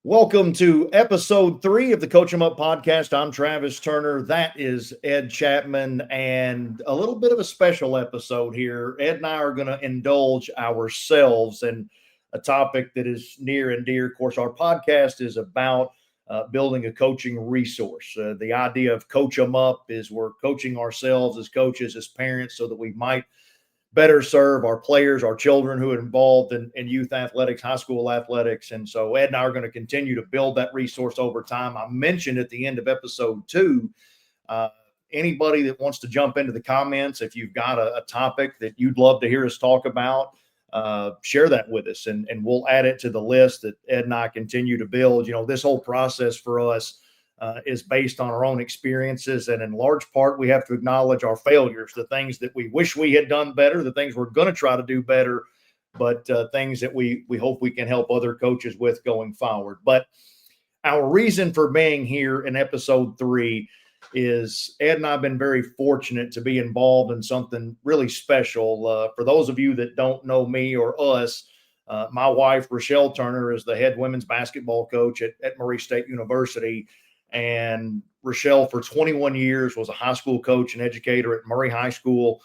Welcome to episode 3 of the Coach 'em Up podcast. I'm Travis Turner. That is Ed Chapman, and a little bit of a special episode here. Ed and I are going to indulge ourselves in a topic that is near and dear. Of course, our podcast is about building a coaching resource. The idea of Coach 'em Up is we're coaching ourselves as coaches, as parents, so that we might better serve our players, our children who are involved in youth athletics, high school athletics. And so Ed and I are going to continue to build that resource over time. I mentioned at the end of episode 2, uh, anybody that wants to jump into the comments, if you've got a topic that you'd love to hear us talk about, share that with us and we'll add it to the list that Ed and I continue to build. You know, this whole process for us is based on our own experiences. And in large part, we have to acknowledge our failures, the things that we wish we had done better, the things we're going to try to do better, but things that we hope we can help other coaches with going forward. But our reason for being here in episode 3 is Ed and I have been very fortunate to be involved in something really special. For those of you that don't know me or us, my wife, Rochelle Turner, is the head women's basketball coach at Murray State University. And Rochelle, for 21 years, was a high school coach and educator at Murray High School.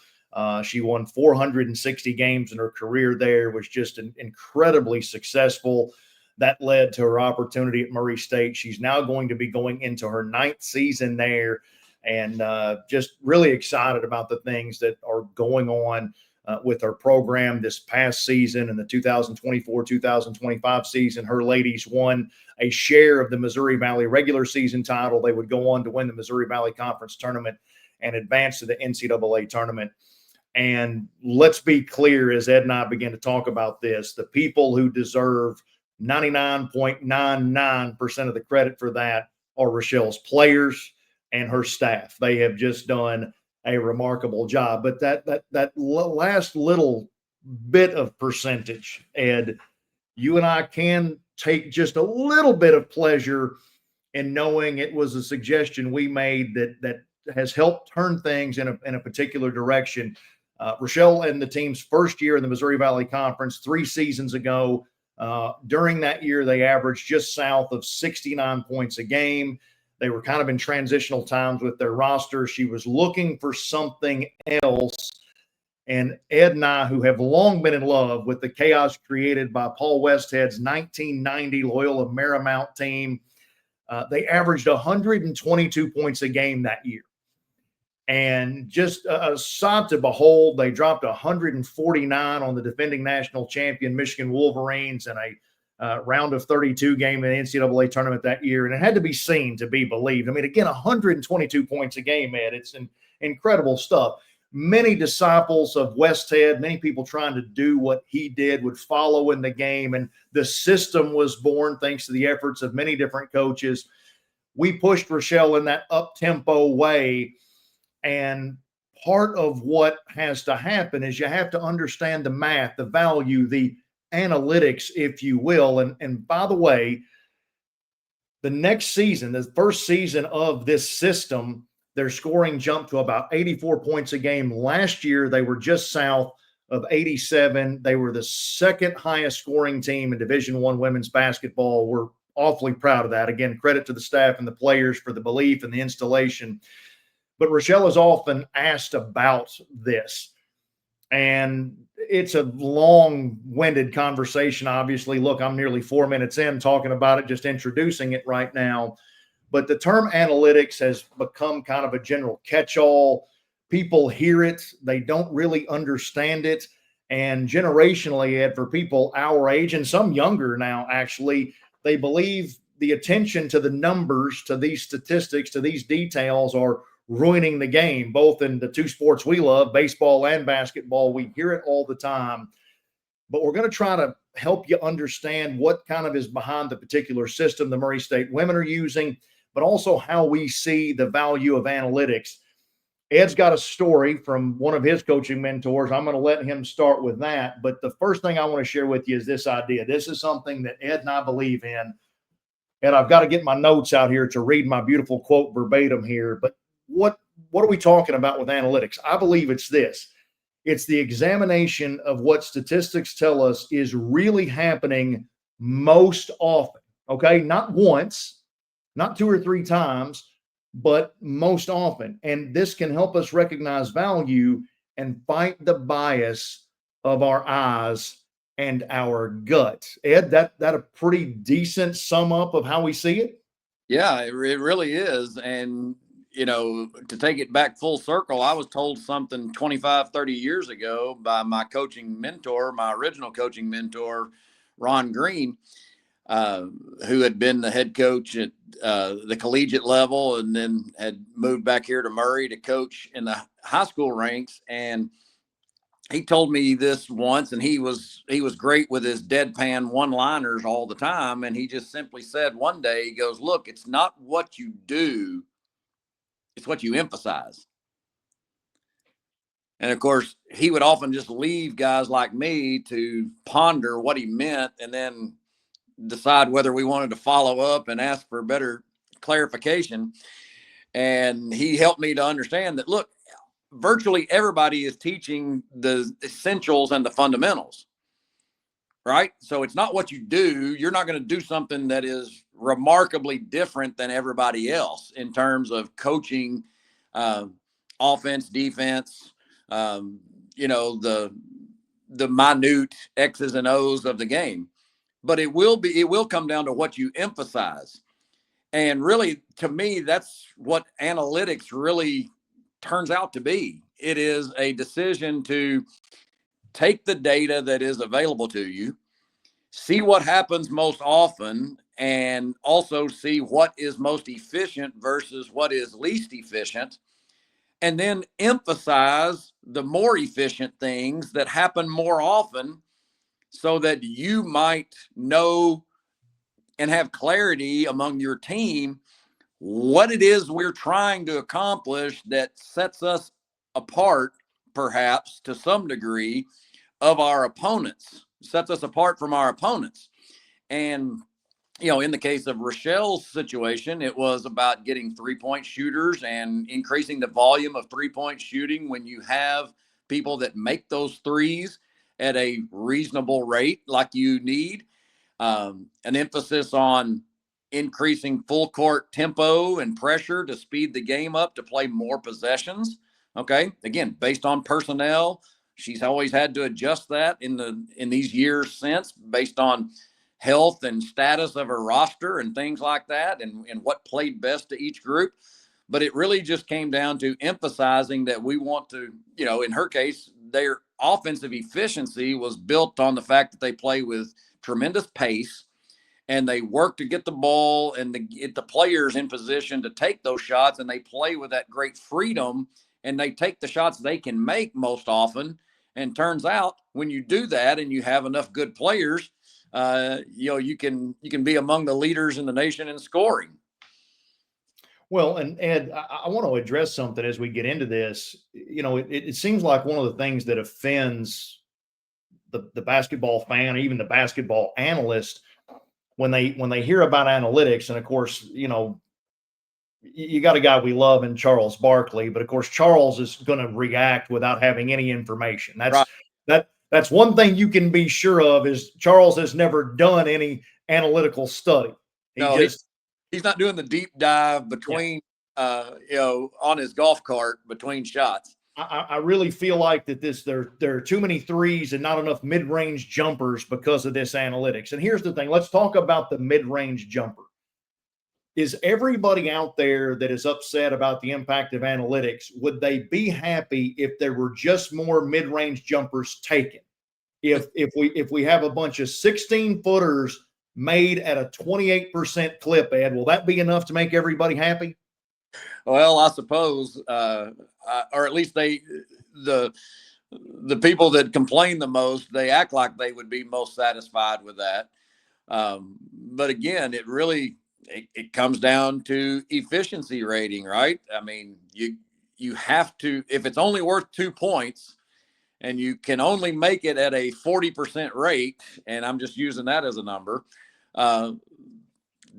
She won 460 games in her career there, was just incredibly successful. That led to her opportunity at Murray State. She's now going to be going into her 9th season there, and just really excited about the things that are going on with her program this past season. In the 2024-2025 season, her ladies won a share of the Missouri Valley regular season title. They would go on to win the Missouri Valley Conference tournament and advance to the NCAA tournament. And let's be clear, as Ed and I begin to talk about this, the people who deserve 99.99% of the credit for that are Rochelle's players and her staff. They have just done a remarkable job. But that last little bit of percentage, Ed, you and I can take just a little bit of pleasure in knowing it was a suggestion we made that has helped turn things in a particular direction. Rochelle and the team's first year in the Missouri Valley Conference 3 seasons ago, during that year, they averaged just south of 69 points a game. They were kind of in transitional times with their roster. She was looking for something else. And Ed and I, who have long been in love with the chaos created by Paul Westhead's 1990 Loyola Marymount team, they averaged 122 points a game that year. And just a sight to behold, they dropped 149 on the defending national champion Michigan Wolverines in a round of 32 game in the NCAA tournament that year. And it had to be seen to be believed. I mean, again, 122 points a game, Ed. It's incredible stuff. Many disciples of Westhead, many people trying to do what he did would follow in the game. And the system was born thanks to the efforts of many different coaches. We pushed Rochelle in that up-tempo way. And part of what has to happen is you have to understand the math, the value, the analytics, if you will. And by the way, the next season, the first season of this system, their scoring jumped to about 84 points a game. Last year, they were just south of 87. They were the second highest scoring team in Division I women's basketball. We're awfully proud of that. Again, credit to the staff and the players for the belief and the installation. But Rochelle is often asked about this. And it's a long-winded conversation, obviously. Look, I'm nearly 4 minutes in talking about it, just introducing it right now. But the term analytics has become kind of a general catch-all. People hear it. They don't really understand it. And generationally, Ed, for people our age and some younger now, actually, they believe the attention to the numbers, to these statistics, to these details are ruining the game, both in the two sports we love, baseball and basketball. We hear it all the time. But we're going to try to help you understand what kind of is behind the particular system the Murray State women are using, but also how we see the value of analytics. Ed's got a story from one of his coaching mentors. I'm going to let him start with that. But the first thing I want to share with you is this idea. This is something that Ed and I believe in. And I've got to get my notes out here to read my beautiful quote verbatim here. But what are we talking about with analytics? I believe it's this. It's the examination of what statistics tell us is really happening most often. Okay. Not once, not 2 or 3 times, but most often. And this can help us recognize value and fight the bias of our eyes and our gut. Ed, that a pretty decent sum up of how we see it? Yeah, it really is. And, to take it back full circle, I was told something 25, 30 years ago by my coaching mentor, my original coaching mentor, Ron Green, uh, who had been the head coach at the collegiate level and then had moved back here to Murray to coach in the high school ranks. And he told me this once, and he was great with his deadpan one-liners all the time. And he just simply said one day, he goes, "Look, it's not what you do, it's what you emphasize." And of course, he would often just leave guys like me to ponder what he meant and then decide whether we wanted to follow up and ask for better clarification. And he helped me to understand that, look, virtually everybody is teaching the essentials and the fundamentals, right? So it's not what you do. You're not going to do something that is remarkably different than everybody else in terms of coaching, uh, offense, defense, um, the minute X's and O's of the game. But it will come down to what you emphasize. And really, to me, that's what analytics really turns out to be. It is a decision to take the data that is available to you, see what happens most often, and also see what is most efficient versus what is least efficient, and then emphasize the more efficient things that happen more often so that you might know and have clarity among your team what it is we're trying to accomplish that sets us apart, perhaps to some degree, of our opponents, sets us apart from our opponents. And, in the case of Rochelle's situation, it was about getting 3-point shooters and increasing the volume of 3-point shooting when you have people that make those threes at a reasonable rate like you need. An emphasis on increasing full court tempo and pressure to speed the game up to play more possessions. Okay, again, based on personnel, she's always had to adjust that in these years since, based on health and status of her roster and things like that, and what played best to each group. But it really just came down to emphasizing that we want to, in her case, their offensive efficiency was built on the fact that they play with tremendous pace and they work to get the ball and get the players in position to take those shots, and they play with that great freedom and they take the shots they can make most often. And turns out when you do that and you have enough good players, you can be among the leaders in the nation in scoring. Well, and Ed, I want to address something as we get into this. It seems like one of the things that offends the basketball fan, or even the basketball analyst, when they hear about analytics. And of course, you got a guy we love in Charles Barkley, but of course Charles is going to react without having any information. Right. That's one thing you can be sure of, is Charles has never done any analytical study. He No, just he's not doing the deep dive Yeah. between, on his golf cart between shots. I really feel like that there are too many threes and not enough mid-range jumpers because of this analytics. And here's the thing: let's talk about the mid-range jumper. Is everybody out there that is upset about the impact of analytics, would they be happy if there were just more mid-range jumpers taken? If we have a bunch of 16 footers made at a 28% clip, Ed, will that be enough to make everybody happy? Well, I suppose, or at least the the people that complain the most, they act like they would be most satisfied with that. But again, it comes down to efficiency rating, right? I mean, you have to, if it's only worth 2 points and you can only make it at a 40% rate, and I'm just using that as a number, uh,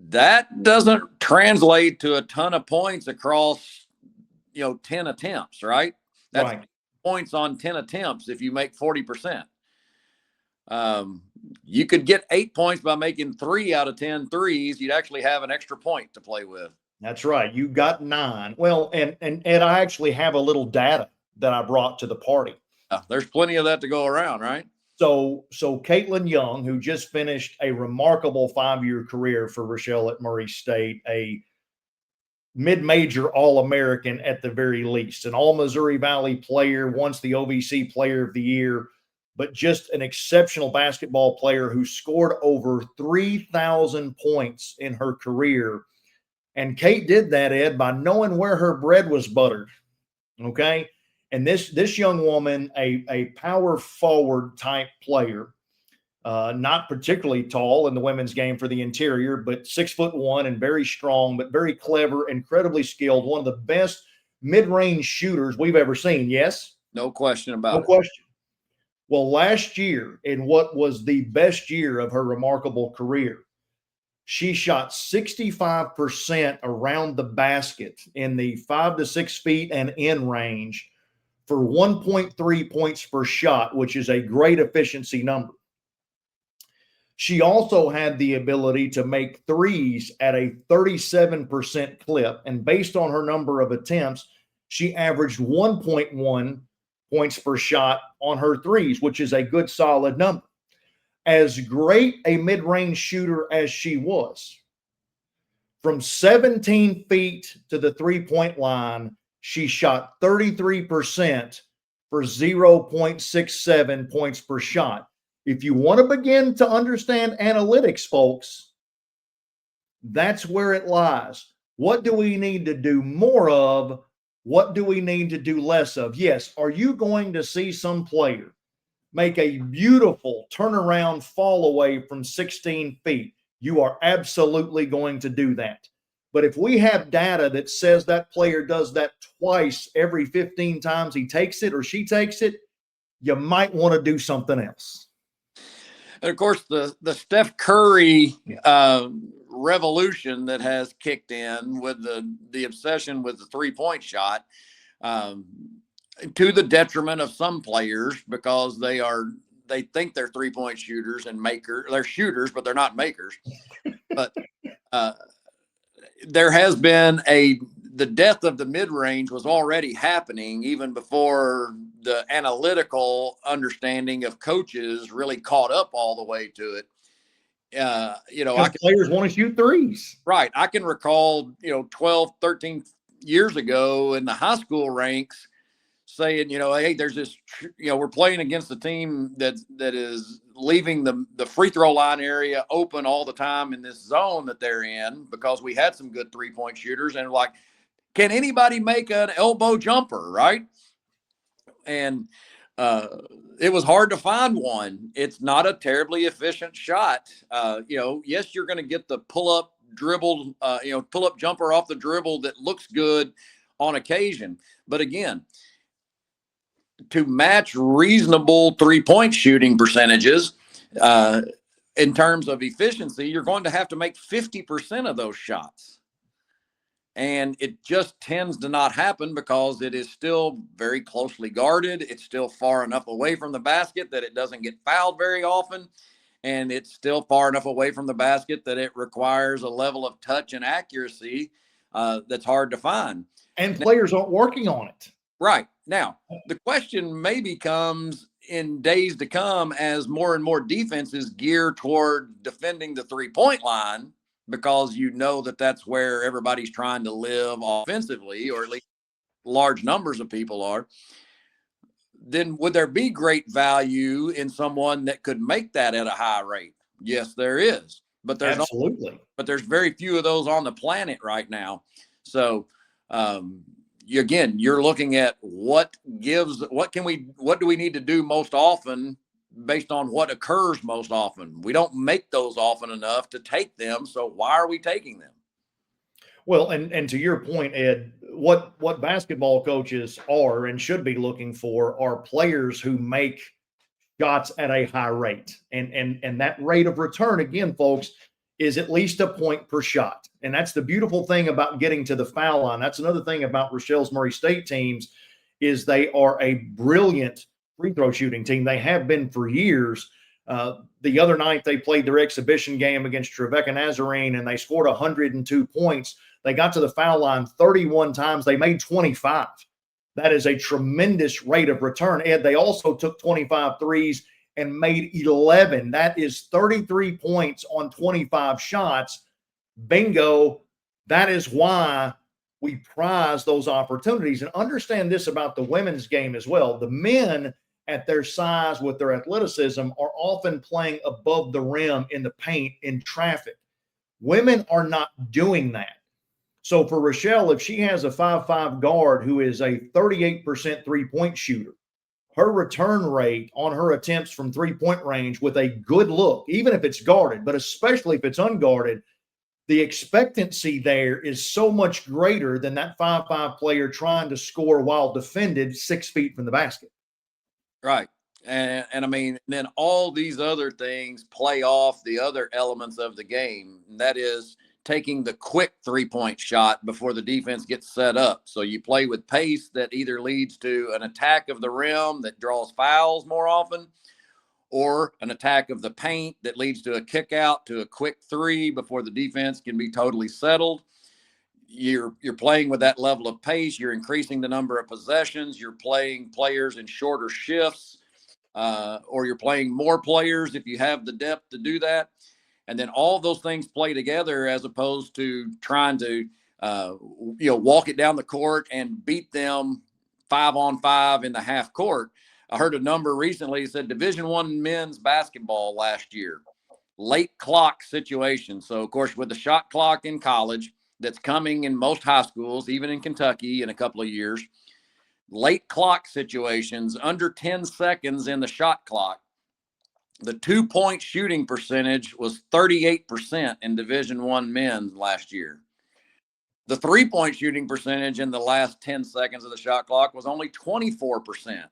that doesn't translate to a ton of points across 10 attempts, right? That's Right. points on 10 attempts if you make 40%. You could get 8 points by making 3 out of 10 threes. You'd actually have an extra point to play with. That's right. You got 9. Well, and I actually have a little data that I brought to the party. There's plenty of that to go around, right? So Caitlin Young, who just finished a remarkable 5-year career for Rochelle at Murray State, a mid-major All-American at the very least, an All-Missouri Valley player, once the OVC Player of the Year, but just an exceptional basketball player who scored over 3,000 points in her career. And Kate did that, Ed, by knowing where her bread was buttered. Okay. And this young woman, a power forward type player, not particularly tall in the women's game for the interior, but 6'1" and very strong, but very clever, incredibly skilled, one of the best mid-range shooters we've ever seen. Yes? No question about it. No question. Well, last year, in what was the best year of her remarkable career, she shot 65% around the basket in the 5 to 6 feet and in range for 1.3 points per shot, which is a great efficiency number. She also had the ability to make threes at a 37% clip. And based on her number of attempts, she averaged 1.1 points per shot on her threes, which is a good solid number. As great a mid-range shooter as she was, from 17 feet to the three-point line, she shot 33% for 0.67 points per shot. If you want to begin to understand analytics, folks, that's where it lies. What do we need to do more of? What do we need to do less of? Yes, are you going to see some player make a beautiful turnaround fall away from 16 feet? You are absolutely going to do that. But if we have data that says that player does that twice every 15 times he takes it or she takes it, you might want to do something else. And of course, the Steph Curry revolution that has kicked in with the obsession with the 3-point shot, to the detriment of some players, because they think they're 3-point shooters and makers. They're shooters, but they're not makers. But there has been the death of the mid-range was already happening even before the analytical understanding of coaches really caught up all the way to it. Players want to shoot threes. Right. I can recall, 12, 13 years ago in the high school ranks saying, hey, there's this, we're playing against a team that is leaving the free throw line area open all the time in this zone that they're in, because we had some good 3-point shooters, and like, can anybody make an elbow jumper? Right. And it was hard to find one. It's not a terribly efficient shot. Yes, you're going to get the pull-up dribble, pull-up jumper off the dribble that looks good on occasion. But again, to match reasonable 3-point shooting percentages in terms of efficiency, you're going to have to make 50% of those shots. And it just tends to not happen because it is still very closely guarded. It's still far enough away from the basket that it doesn't get fouled very often. And it's still far enough away from the basket that it requires a level of touch and accuracy that's hard to find. And players aren't working on it. Right. Now, the question maybe comes in days to come as more and more defenses gear toward defending the 3-point line, because that's where everybody's trying to live offensively, or at least large numbers of people are. Then would there be great value in someone that could make that at a high rate? Yes, there is. But there's absolutely. There's very few of those on the planet right now. So you're looking at what do we need to do most often based on what occurs most often. We don't make those often enough to take them. So why are we taking them? Well, and to your point, Ed, what basketball coaches are and should be looking for are players who make shots at a high rate. And that rate of return, again, folks, is at least a point per shot. And that's the beautiful thing about getting to the foul line. That's another thing about Rochelle's Murray State teams, is they are a brilliant free throw shooting team. They have been for years. The other night, they played their exhibition game against Trevecca Nazarene, and they scored 102 points. They got to the foul line 31 times. They made 25. That is a tremendous rate of return. Ed, they also took 25 threes and made 11. That is 33 points on 25 shots. Bingo. That is why we prize those opportunities. And understand this about the women's game as well. The men at their size with their athleticism are often playing above the rim in the paint in traffic. Women are not doing that. So for Rochelle, if she has a 5'5" guard who is a 38% three-point shooter, her return rate on her attempts from three-point range with a good look, even if it's guarded, but especially if it's unguarded, the expectancy there is so much greater than that 5'5" player trying to score while defended 6 feet from the basket. Right. And I mean, then all these other things play off the other elements of the game. And that is taking the quick 3-point shot before the defense gets set up. So you play with pace that either leads to an attack of the rim that draws fouls more often, or an attack of the paint that leads to a kick out to a quick 3 before the defense can be totally settled. You're playing with that level of pace. You're increasing the number of possessions. You're playing players in shorter shifts, or you're playing more players if you have the depth to do that. And then all those things play together, as opposed to trying to, walk it down the court and beat them 5-on-5 in the half court. I heard a number recently that said Division I men's basketball last year, late clock situation. So, of course, with the shot clock in college that's coming in most high schools, even in Kentucky in a couple of years, late clock situations, under 10 seconds in the shot clock, the 2-point shooting percentage was 38% in Division I men's last year. The 3-point shooting percentage in the last 10 seconds of the shot clock was only 24%.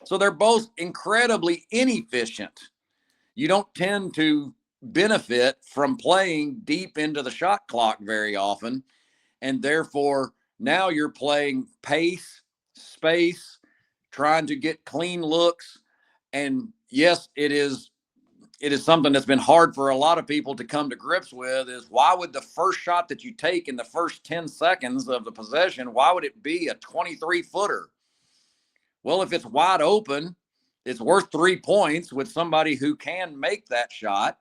So they're both incredibly inefficient. You don't tend to benefit from playing deep into the shot clock very often. And therefore, now you're playing pace, space, trying to get clean looks. And yes, it is something that's been hard for a lot of people to come to grips with, is why would the first shot that you take in the first 10 seconds of the possession, why would it be a 23-footer? Well, if it's wide open, it's worth 3 points with somebody who can make that shot.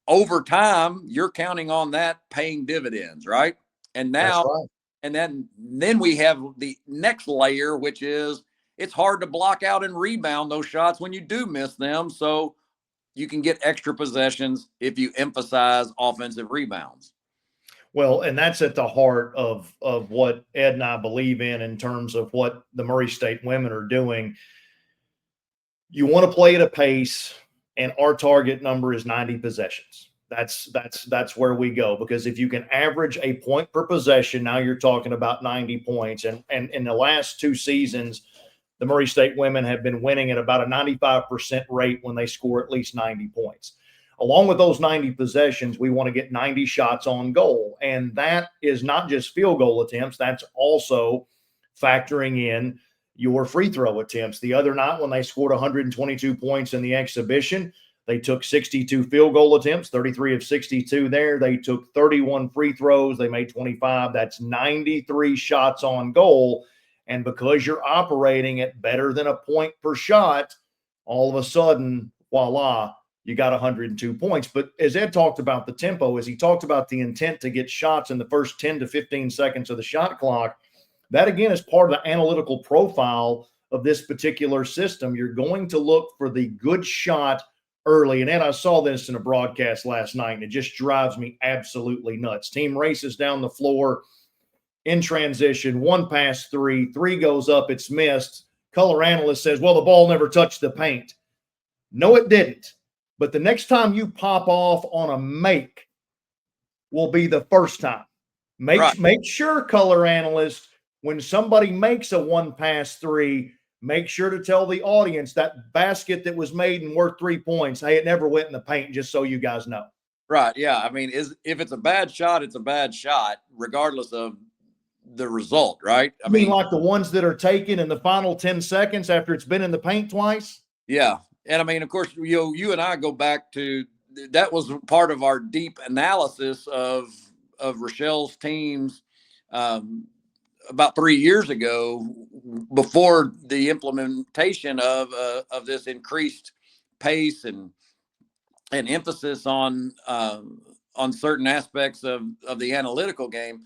Over time, you're counting on that paying dividends, right? And now, Right. and then we have the next layer, which is it's hard to block out and rebound those shots when you do miss them. So you can get extra possessions if you emphasize offensive rebounds. Well, and that's at the heart of what Ed and I believe in terms of what the Murray State women are doing. You want to play at a pace, and our target number is 90 possessions. That's where we go, because if you can average a point per possession, now you're talking about 90 points. And in the last 2 seasons, the Murray State women have been winning at about a 95% rate when they score at least 90 points. Along with those 90 possessions, we want to get 90 shots on goal. And that is not just field goal attempts. That's also factoring in your free throw attempts. The other night, when they scored 122 points in the exhibition, they took 62 field goal attempts, 33 of 62 there. They took 31 free throws. They made 25. That's 93 shots on goal. And because you're operating at better than a point per shot, all of a sudden, voila, you got 102 points. But as Ed talked about the tempo, as he talked about the intent to get shots in the first 10 to 15 seconds of the shot clock, that again is part of the analytical profile of this particular system. You're going to look for the good shot early. And Ed, I saw this in a broadcast last night, and it just drives me absolutely nuts. Team races down the floor in transition, 1 pass, 3 goes up, it's missed. Color analyst says, well, the ball never touched the paint. No, it didn't. But the next time you pop off on a make will be the first time. Make sure, color analyst, when somebody makes a 1 pass 3, make sure to tell the audience that basket that was made and worth 3 points, hey, it never went in the paint, just so you guys know. Right. Yeah. I mean, if it's a bad shot, it's a bad shot, regardless of the result, right? I mean, like the ones that are taken in the final 10 seconds after it's been in the paint twice? Yeah. And I mean, of course, you and I go back to that was part of our deep analysis of Rochelle's teams um, about 3 years ago, before the implementation of this increased pace and emphasis on certain aspects of the analytical game,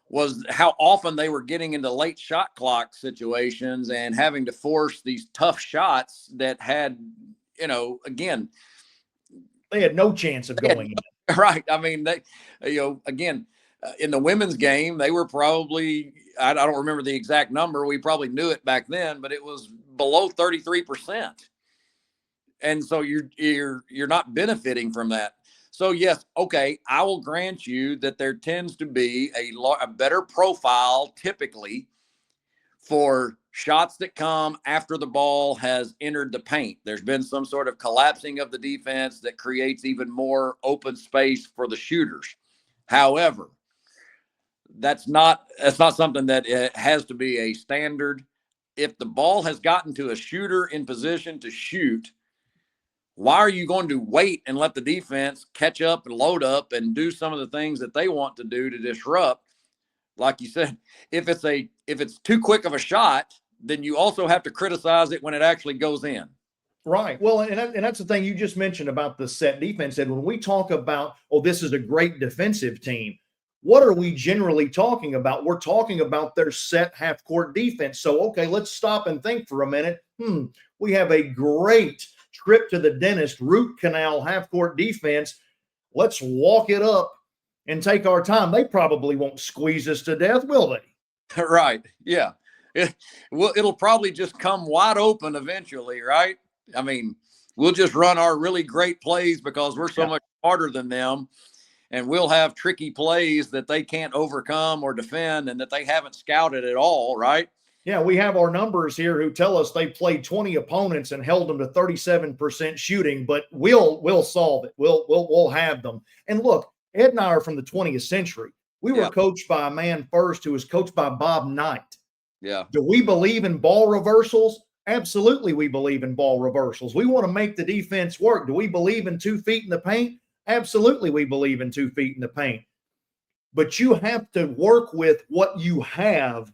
was how often they were getting into late shot clock situations and having to force these tough shots that had, again, They had no chance of going in. right. I mean, they, again, in the women's game, they were probably, I don't remember the exact number. We probably knew it back then, but it was below 33%. And so you're not benefiting from that. So yes, okay, I will grant you that there tends to be a better profile typically for shots that come after the ball has entered the paint. There's been some sort of collapsing of the defense that creates even more open space for the shooters. However, that's not something that it has to be a standard. If the ball has gotten to a shooter in position to shoot, why are you going to wait and let the defense catch up and load up and do some of the things that they want to do to disrupt? Like you said, if it's too quick of a shot, then you also have to criticize it when it actually goes in. Right. Well, and that's the thing you just mentioned about the set defense. And when we talk about, oh, this is a great defensive team, what are we generally talking about? We're talking about their set half court defense. So, okay, let's stop and think for a minute. We have a great trip to the dentist root canal half court defense. Let's walk it up and take our time. They probably won't squeeze us to death, will they? Right. Yeah. It'll probably just come wide open eventually, right? I mean, we'll just run our really great plays because we're so much harder than them. And we'll have tricky plays that they can't overcome or defend and that they haven't scouted at all, right? Yeah, we have our numbers here who tell us they played 20 opponents and held them to 37% shooting, but we'll solve it. We'll have them. And look, Ed and I are from the 20th century. We were coached by a man first who was coached by Bob Knight. Yeah. Do we believe in ball reversals? Absolutely, we believe in ball reversals. We want to make the defense work. Do we believe in 2 feet in the paint? Absolutely, we believe in 2 feet in the paint. But you have to work with what you have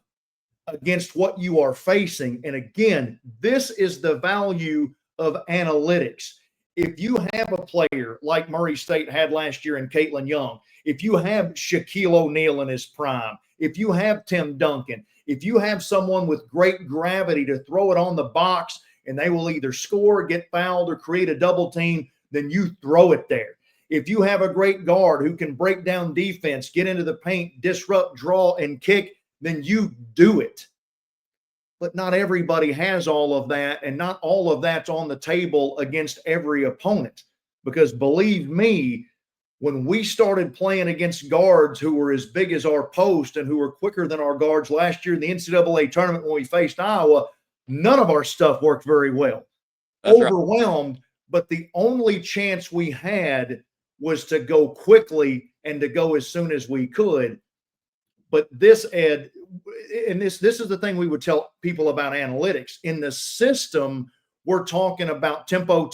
against what you are facing. And again, this is the value of analytics. If you have a player like Murray State had last year in Caitlin Young, if you have Shaquille O'Neal in his prime, if you have Tim Duncan, if you have someone with great gravity to throw it on the box and they will either score, get fouled, or create a double team, then you throw it there. If you have a great guard who can break down defense, get into the paint, disrupt, draw, and kick, then you do it. But not everybody has all of that, and not all of that's on the table against every opponent. Because believe me, when we started playing against guards who were as big as our post and who were quicker than our guards last year in the NCAA tournament when we faced Iowa, none of our stuff worked very well. That's overwhelmed, right. But the only chance we had was to go quickly and to go as soon as we could. But this, Ed, and this is the thing we would tell people about analytics. In the system, we're talking about tempo.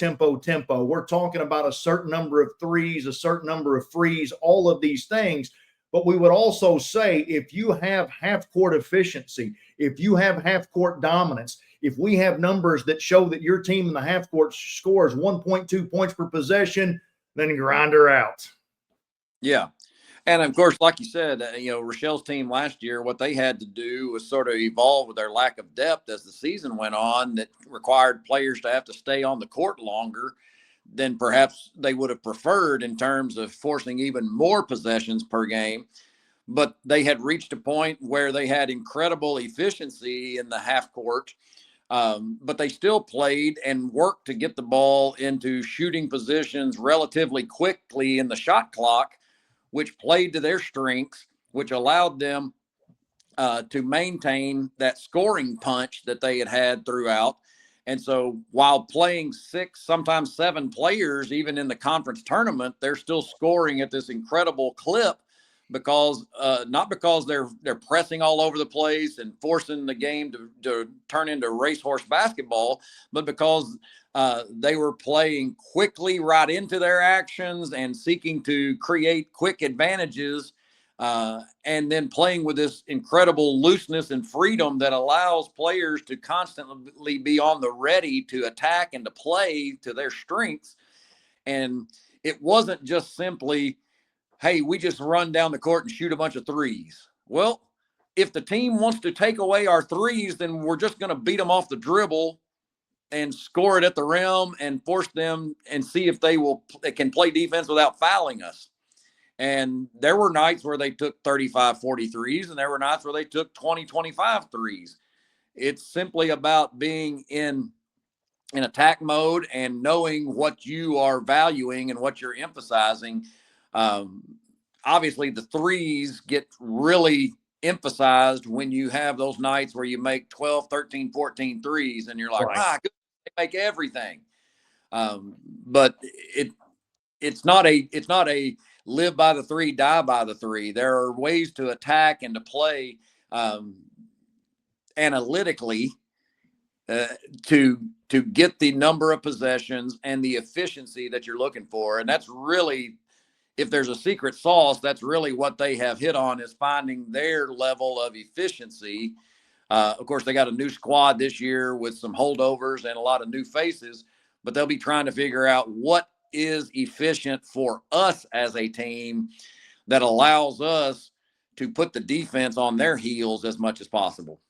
We're talking about a certain number of threes, a certain number of frees, all of these things. But we would also say if you have half-court efficiency, if you have half-court dominance, if we have numbers that show that your team in the half-court scores 1.2 points per possession, then grind her out. Yeah. And of course, like you said, Rochelle's team last year, what they had to do was sort of evolve with their lack of depth as the season went on, that required players to have to stay on the court longer than perhaps they would have preferred in terms of forcing even more possessions per game. But they had reached a point where they had incredible efficiency in the half court, but they still played and worked to get the ball into shooting positions relatively quickly in the shot clock, which played to their strengths, which allowed them to maintain that scoring punch that they had throughout. And so while playing 6, sometimes 7 players, even in the conference tournament, they're still scoring at this incredible clip because not because they're pressing all over the place and forcing the game to turn into racehorse basketball, but because They were playing quickly right into their actions and seeking to create quick advantages, and then playing with this incredible looseness and freedom that allows players to constantly be on the ready to attack and to play to their strengths. And it wasn't just simply, hey, we just run down the court and shoot a bunch of threes. Well, if the team wants to take away our threes, then we're just going to beat them off the dribble and score it at the rim and force them and see if they can play defense without fouling us. And there were nights where they took 35, 40 threes, and there were nights where they took 20, 25 threes. It's simply about being in attack mode and knowing what you are valuing and what you're emphasizing. Obviously, the threes get really emphasized when you have those nights where you make 12, 13, 14 threes, and you're like, Right. they make everything. But it's not a live by the three, die by the three. There are ways to attack and to play analytically to get the number of possessions and the efficiency that you're looking for. And that's really, if there's a secret sauce, that's really what they have hit on, is finding their level of efficiency. Of course, they got a new squad this year with some holdovers and a lot of new faces, but they'll be trying to figure out what is efficient for us as a team that allows us to put the defense on their heels as much as possible.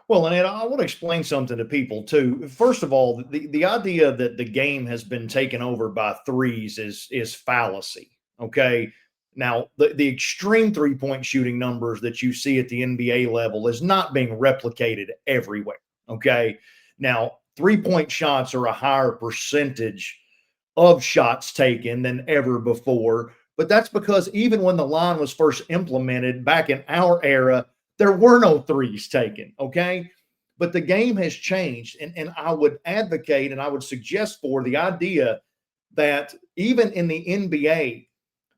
Well, and Ed, I want to explain something to people too. First of all, the idea that the game has been taken over by threes is fallacy. Okay. Now, the extreme 3-point shooting numbers that you see at the NBA level is not being replicated everywhere. Okay. Now, 3-point shots are a higher percentage of shots taken than ever before. But that's because even when the line was first implemented back in our era, there were no threes taken. Okay. But the game has changed. And I would advocate and I would suggest for the idea that even in the NBA,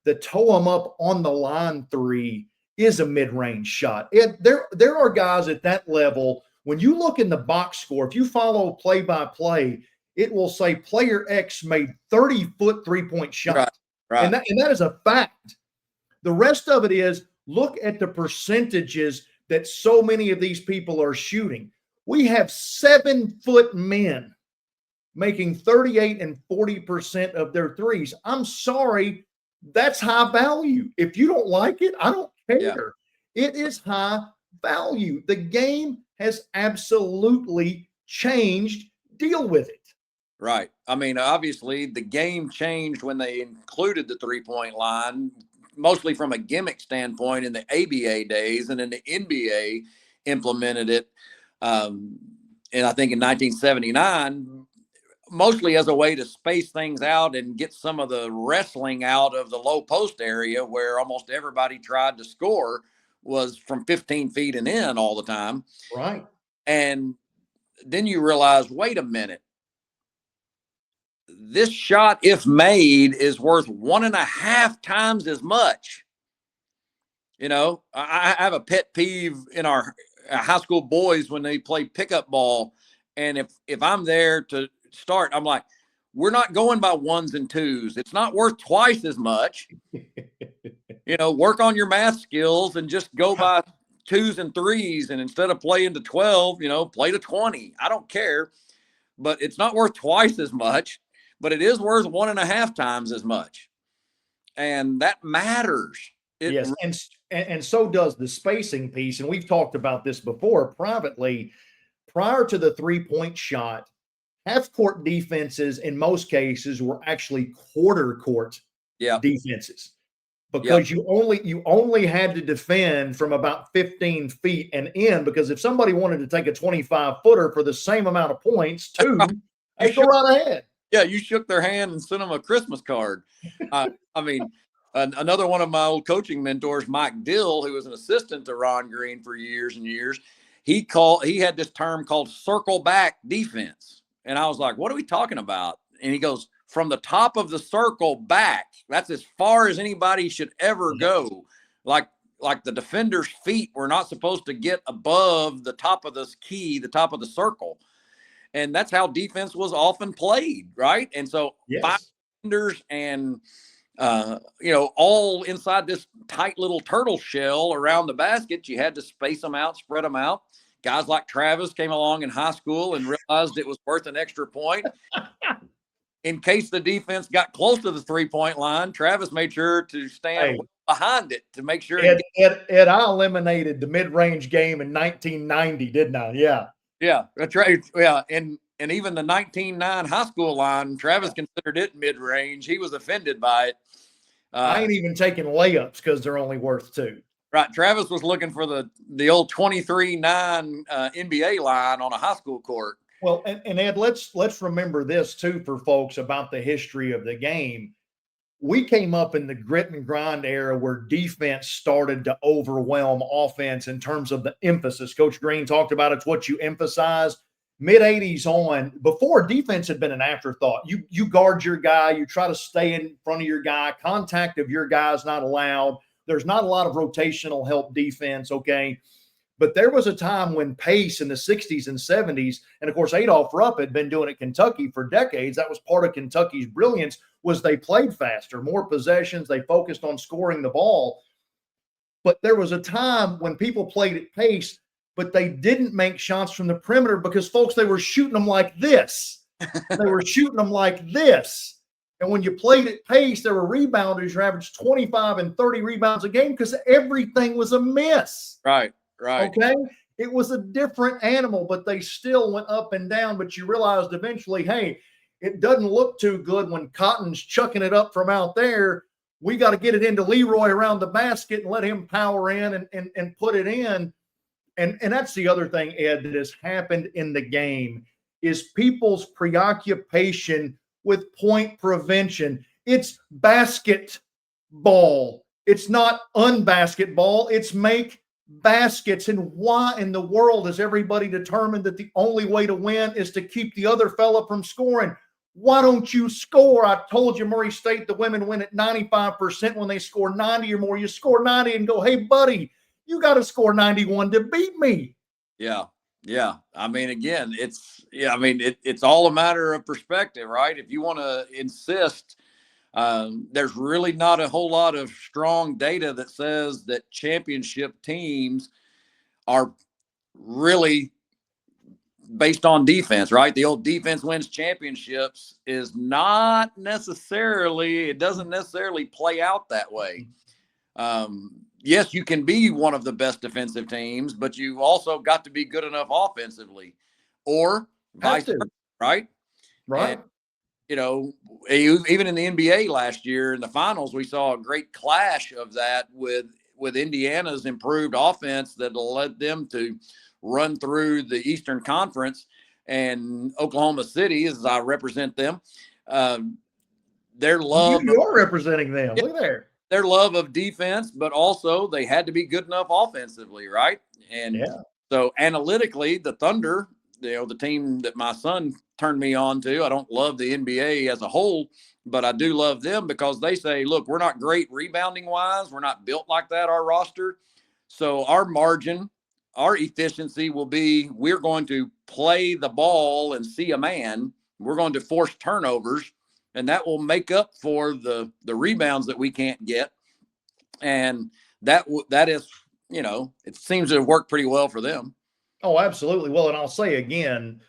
the toe 'em up on the line three is a mid-range shot. There are guys at that level. When you look in the box score, if you follow play-by-play, it will say player X made 30-foot 3-point shot. Right, right. And that is a fact. The rest of it is, look at the percentages that so many of these people are shooting. We have 7-foot men making 38 and 40% of their threes. I'm sorry, that's high value. If you don't like it, I don't care. Yeah. It is high value. The game has absolutely changed. Deal with it. Right. I mean, obviously, the game changed when they included the 3-point line, mostly from a gimmick standpoint in the ABA days, and then the NBA implemented it. And I think in 1979, mostly as a way to space things out and get some of the wrestling out of the low post area, where almost everybody tried to score was from 15 feet and in all the time. Right. And then you realize, wait a minute, this shot, if made, is worth 1.5 times as much. You know, I have a pet peeve in our high school boys when they play pickup ball. And if I'm there to start, I'm like, we're not going by ones and twos. It's not worth twice as much. You know, work on your math skills and just go by twos and threes. And instead of playing to 12, you know, play to 20. I don't care. But it's not worth twice as much, but it is worth 1.5 times as much. And that matters. Yes. And so does the spacing piece. And we've talked about this before privately. Prior to the 3-point shot, half court defenses in most cases were actually quarter court defenses, because you only had to defend from about 15 feet and in, because if somebody wanted to take a 25-footer for the same amount of points, they go right ahead. Yeah, you shook their hand and sent them a Christmas card. I mean, another one of my old coaching mentors, Mike Dill, who was an assistant to Ron Green for years and years, he had this term called circle back defense. And I was like, what are we talking about? And he goes, from the top of the circle back, that's as far as anybody should ever go. Like the defender's feet were not supposed to get above the top of this key, the top of the circle. And that's how defense was often played, right? And so five Yes. defenders and all inside this tight little turtle shell around the basket. You had to space them out, spread them out. Guys like Travis came along in high school and realized it was worth an extra point. In case the defense got close to the 3-point line, Travis made sure to stand behind it to make sure. Ed, I eliminated the mid-range game in 1990, didn't I? Yeah. Yeah, that's right. Yeah, and even the 19-9 high school line, Travis considered it mid-range. He was offended by it. I ain't even taking layups because they're only worth 2. Right. Travis was looking for the old 23-9 NBA line on a high school court. Well, and Ed, let's remember this too for folks about the history of the game. We came up in the grit and grind era where defense started to overwhelm offense in terms of the emphasis. Coach Green talked about it's what you emphasize. Mid-'80s on, before defense had been an afterthought. You guard your guy, you try to stay in front of your guy. Contact of your guy is not allowed. There's not a lot of rotational help defense, okay? But there was a time when pace in the 60s and 70s, and of course Adolph Rupp had been doing it at Kentucky for decades. That was part of Kentucky's brilliance, was they played faster, more possessions, they focused on scoring the ball. But there was a time when people played at pace, but they didn't make shots from the perimeter because, folks, they were shooting them like this. They were shooting them like this. And when you played at pace, there were rebounders who averaged 25 and 30 rebounds a game because everything was a miss. Right. Okay? It was a different animal, but they still went up and down. But you realized eventually, hey, it doesn't look too good when Cotton's chucking it up from out there. We got to get it into Leroy around the basket and let him power in and put it in. And that's the other thing, Ed, that has happened in the game is people's preoccupation with point prevention. It's basketball. It's not unbasketball. It's make baskets. And why in the world has everybody determined that the only way to win is to keep the other fella from scoring? Why don't you score? I told you Murray State, the women win at 95% when they score 90 or more. You score 90 and go, hey, buddy, you got to score 91 to beat me. Yeah. Yeah. I mean, again, it's all a matter of perspective, right? If you want to insist, there's really not a whole lot of strong data that says that championship teams are really based on defense, right? The old defense wins championships is not necessarily, it doesn't necessarily play out that way. Yes, you can be one of the best defensive teams, but you also got to be good enough offensively, or vice versa, right? Right. And, even in the NBA last year in the finals, we saw a great clash of that with Indiana's improved offense that led them to run through the Eastern Conference, and Oklahoma City, as I represent them, their love. You are representing them. Look there. Their love of defense, but also they had to be good enough offensively, right? And so analytically, the Thunder, the team that my son turned me on to, I don't love the NBA as a whole, but I do love them because they say, look, we're not great rebounding wise. We're not built like that, our roster. So our margin, our efficiency will be, we're going to play the ball and see a man. We're going to force turnovers, and that will make up for the rebounds that we can't get. And that is, it seems to have worked pretty well for them. Oh, absolutely. Well, and I'll say again,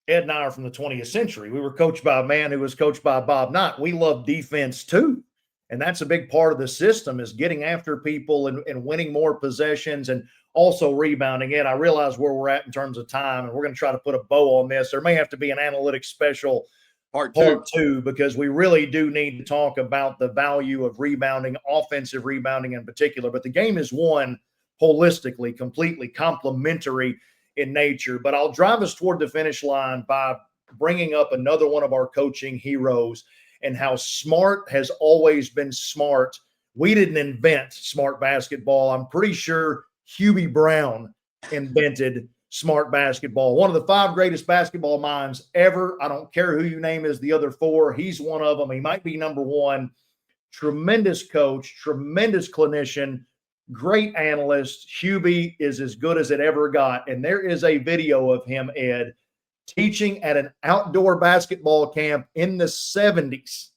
Ed and I are from the 20th century. We were coached by a man who was coached by Bob Knight. We love defense too. And that's a big part of the system, is getting after people and winning more possessions and also rebounding. And I realize where we're at in terms of time, and we're going to try to put a bow on this. There may have to be an analytics special part two, because we really do need to talk about the value of rebounding, offensive rebounding in particular. But the game is won holistically, completely complementary in nature. But I'll drive us toward the finish line by bringing up another one of our coaching heroes and how smart has always been smart. We didn't invent smart basketball. I'm pretty sure Hubie Brown invented smart basketball. One of the 5 greatest basketball minds ever. I don't care who you name as the other 4. He's one of them. He might be number 1. Tremendous coach, tremendous clinician, great analyst. Hubie is as good as it ever got. And there is a video of him, Ed, teaching at an outdoor basketball camp in the 70s.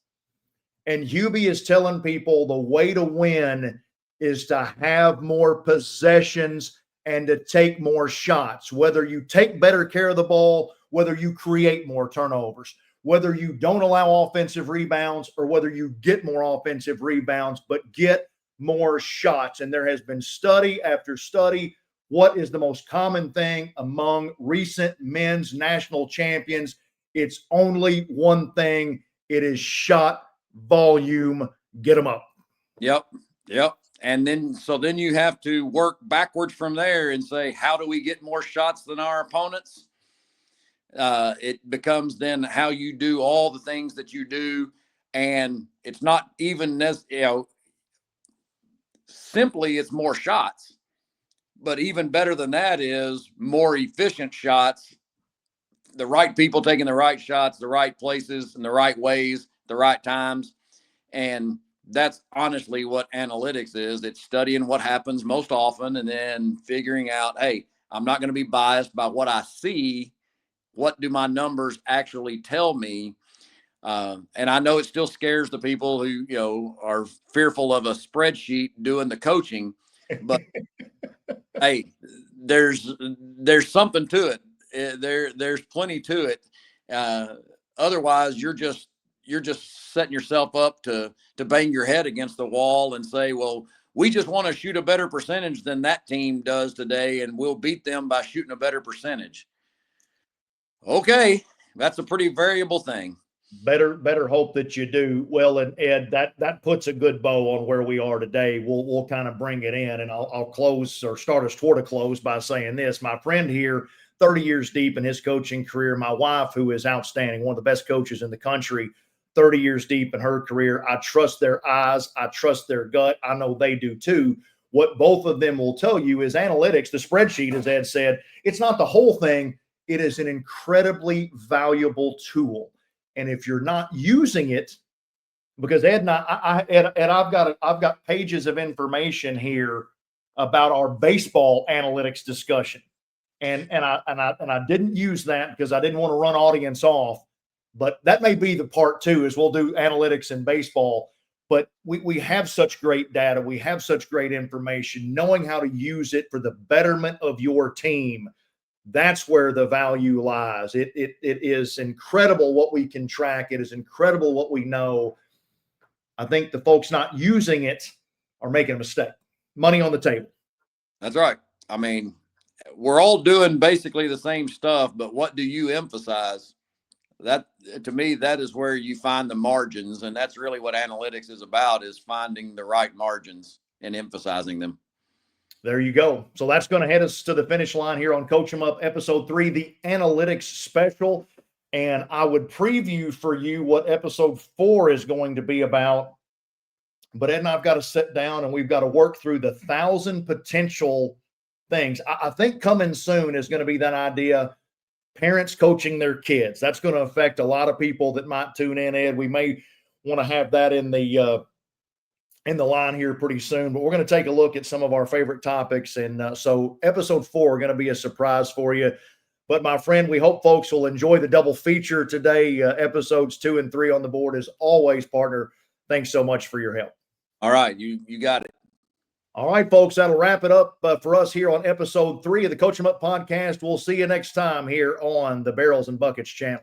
And Hubie is telling people the way to win is to have more possessions and to take more shots. Whether you take better care of the ball, whether you create more turnovers, whether you don't allow offensive rebounds, or whether you get more offensive rebounds, but get more shots. And there has been study after study. What is the most common thing among recent men's national champions? It's only one thing. It is shot volume. Get them up. Yep. And then you have to work backwards from there and say, how do we get more shots than our opponents? It becomes then how you do all the things that you do. And it's not even, simply it's more shots. But even better than that is more efficient shots, the right people taking the right shots, the right places, in the right ways, the right times. And that's honestly what analytics is. It's studying what happens most often and then figuring out, hey, I'm not going to be biased by what I see. What do my numbers actually tell me? And I know it still scares the people who, are fearful of a spreadsheet doing the coaching, but hey, there's something to it. There's plenty to it. Otherwise, you're just setting yourself up to bang your head against the wall and say, well, we just want to shoot a better percentage than that team does today, and we'll beat them by shooting a better percentage. Okay, that's a pretty variable thing. Better hope that you do. Well, and Ed, that puts a good bow on where we are today. We'll kind of bring it in, and I'll close or start us toward a close by saying this. My friend here, 30 years deep in his coaching career, my wife, who is outstanding, one of the best coaches in the country, 30 years deep in her career. I trust their eyes. I trust their gut. I know they do too. What both of them will tell you is analytics, the spreadsheet, as Ed said, it's not the whole thing. It is an incredibly valuable tool. And if you're not using it, because Ed and I've got pages of information here about our baseball analytics discussion, and I didn't use that because I didn't want to run audience off. But that may be the part two, is we'll do analytics in baseball. But we have such great data, we have such great information. Knowing how to use it for the betterment of your team, that's where the value lies. It is incredible what we can track. It is incredible what we know. I think the folks not using it are making a mistake. Money on the table. That's right. I mean, we're all doing basically the same stuff, but what do you emphasize? That, to me, that is where you find the margins, and that's really what analytics is about, is finding the right margins and emphasizing them. There you go. So that's going to head us to the finish line here on Coach 'em Up episode 3, the analytics special. And I would preview for you what episode 4 is going to be about. But Ed and I've got to sit down and we've got to work through the 1,000 potential things. I think coming soon is going to be that idea, parents coaching their kids. That's going to affect a lot of people that might tune in, Ed. We may want to have that in the line here pretty soon, but we're going to take a look at some of our favorite topics. And so episode 4 going to be a surprise for you. But my friend, we hope folks will enjoy the double feature today. Episodes 2 and 3 on the board as always, partner. Thanks so much for your help. All right. You got it. All right, folks, that'll wrap it up for us here on episode 3 of the Coach 'em Up podcast. We'll see you next time here on the Barrels and Buckets channel.